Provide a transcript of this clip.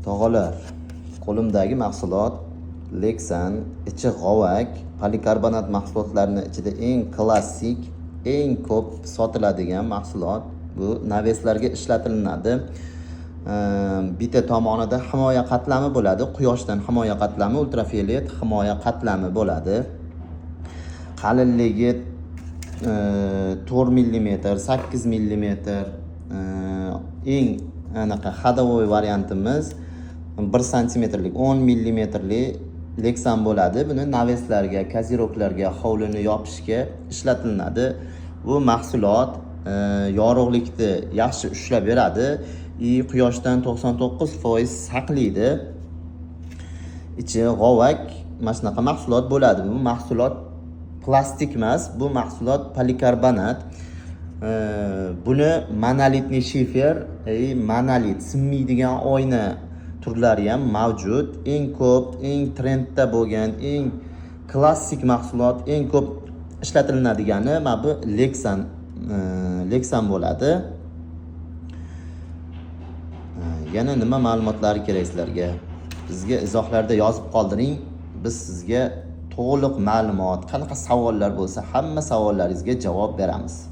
Tog'alar, qo'limdagi mahsulot Lexan, ichi g'ovak, polikarbonat mahsulotlarining ichida eng klassik, eng ko'p sotiladigan mahsulot. Bu naveslarga ishlatilinadi. Bitta tomonida himoya qatlami bo'ladi, quyoshdan himoya qatlami, ultrafiolet himoya qatlami bo'ladi. Qalinligi 4 mm, 8 mm, eng anaqa ходовой variantimiz 1 santimetrlik 10 millimetrli Lexan bo'ladi. Buni naveslarga, kaziroklarga, hovlini yopishga ishlatilinadi. Bu mahsulot yorug'likni yaxshi ushlab beradi. Quyoshdan 99% saqlaydi. Ichi g'ovak, mana shunaqa mahsulot bo'ladi. Bu mahsulot plastik emas, bu mahsulot polikarbonat. Buni monolitli shifer, monolit sinmaydigan oyna turlari ham mavjud. Eng ko'p, eng trendda bo'lgan, eng klassik mahsulot, eng ko'p ishlatiladigani mana bu Lexan bo'ladi. Yana nima ma'lumotlari kerak sizlarga? Bizga izohlarda yozib qoldiring. Biz sizga to'liq ma'lumot, qanaqa savollar bo'lsa, hamma savollaringizga javob beramiz.